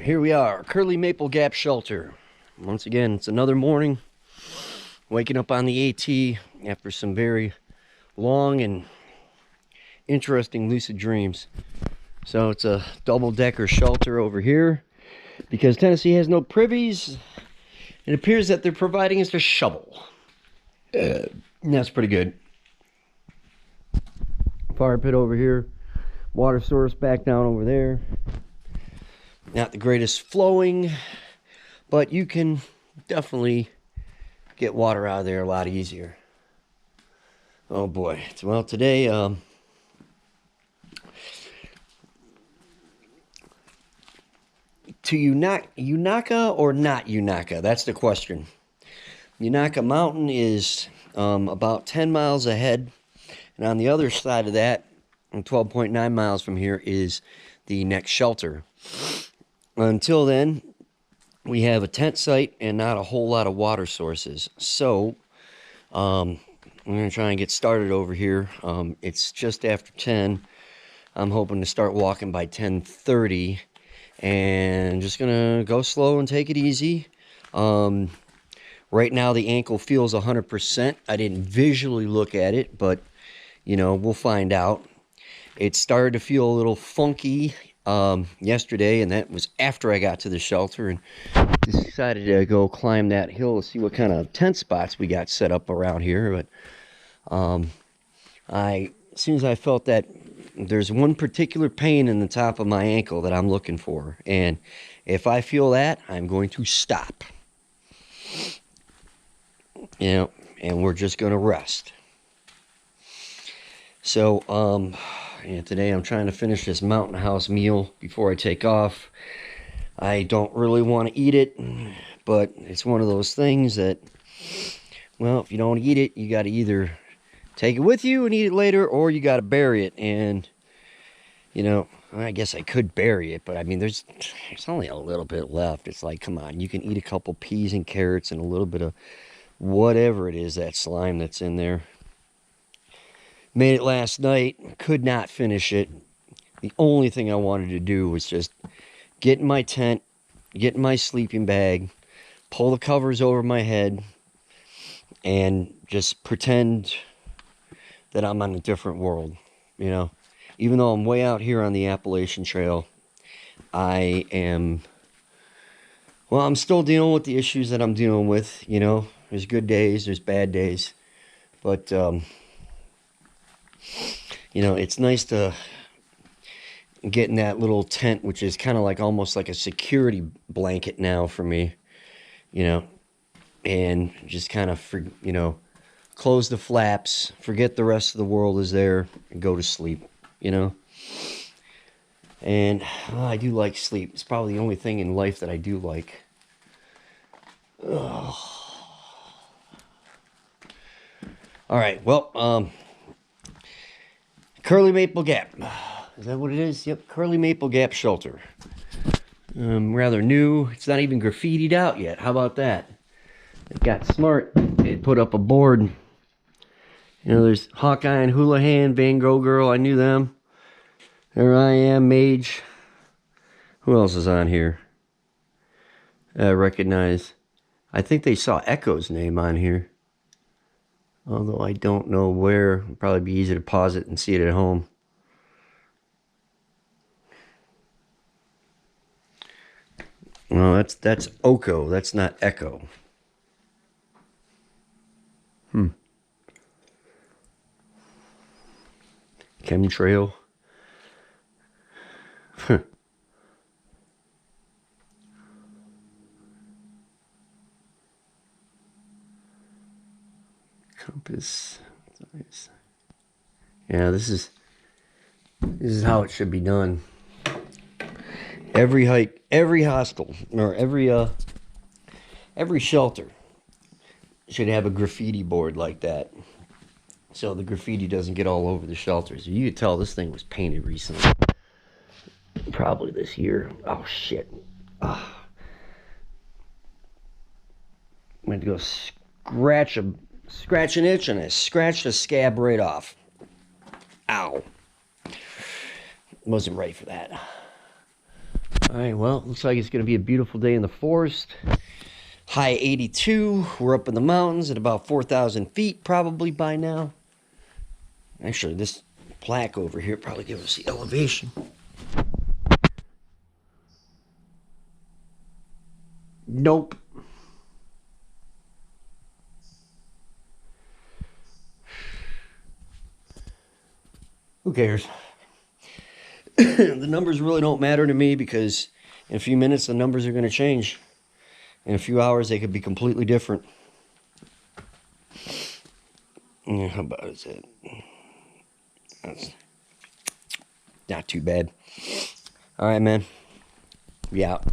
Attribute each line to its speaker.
Speaker 1: Here we are, Curly Maple Gap Shelter. Once again, it's another morning. Waking up on the AT after some very long and interesting lucid dreams. So it's a double-decker shelter over here. Because Tennessee has no privies, it appears that they're providing us a shovel. That's pretty good. Fire pit over here. Water source back down over there. Not the greatest flowing, but you can definitely get water out of there a lot easier. Oh boy. Well, today, to Unaka or not Unaka? That's the question. Unaka Mountain is about 10 miles ahead, and on the other side of that, 12.9 miles from here, is the next shelter. Until then, we have a tent site and not a whole lot of water sources. So, I'm going to try and get started over here. It's just after 10. I'm hoping to start walking by 10:30. And just going to go slow and take it easy. Right now, the ankle feels 100%. I didn't visually look at it, but, you know, we'll find out. It started to feel a little funky yesterday, and that was after I got to the shelter and decided to go climb that hill to see what kind of tent spots we got set up around here. But as soon as I felt that there's one particular pain in the top of my ankle that I'm looking for, and if I feel that, I'm going to stop. You know, and we're just going to rest. So, yeah, today I'm trying to finish this Mountain House meal before I take off. I don't really want to eat it, but it's one of those things that, well, if you don't eat it, you got to either take it with you and eat it later, or you got to bury it. And, you know, I guess I could bury it, but I mean, there's only a little bit left. It's like, come on, you can eat a couple peas and carrots and a little bit of whatever it is, that slime that's in there. Made it last night, could not finish it. The only thing I wanted to do was just get in my tent, get in my sleeping bag, pull the covers over my head, and just pretend that I'm on a different world, you know. Even though I'm way out here on the Appalachian Trail, I am, well, I'm still dealing with the issues that I'm dealing with, you know. There's good days, there's bad days, but, you know, it's nice to get in that little tent, which is kind of like almost like a security blanket now for me, you know, and just kind of, you know, close the flaps, forget the rest of the world is there, and go to sleep, you know. And I do like sleep. It's probably the only thing in life that I do like. Ugh. All right, well, Curly Maple Gap. Is that what it is? Yep, Curly Maple Gap Shelter. Rather new. It's not even graffitied out yet. How about that? They got smart. They put up a board. You know, there's Hawkeye and Houlihan, Van Gogh Girl. I knew them. There I Am, Mage. Who else is on here? I recognize. I think they saw Echo's name on here. Although I don't know where. It'd probably be easy to pause it and see it at home. Well, that's Oko. That's not Echo. Chemtrail. Compass. Yeah, this is how it should be done. Every hike, every hostel, or every shelter should have a graffiti board like that, so the graffiti doesn't get all over the shelters. You could tell this thing was painted recently, probably this year. Oh shit! I'm going to go scratch an itch, and I scratched a scab right off. Ow! Wasn't ready for that. All right, well, looks like it's going to be a beautiful day in the forest. High 82. We're up in the mountains at about 4,000 feet probably by now. Actually, this plaque over here probably gives us the elevation. Nope. Who cares? The numbers really don't matter to me because in a few minutes the numbers are going to change. In a few hours they could be completely different. Yeah, how about is it? That's not too bad. All right, man. Be out.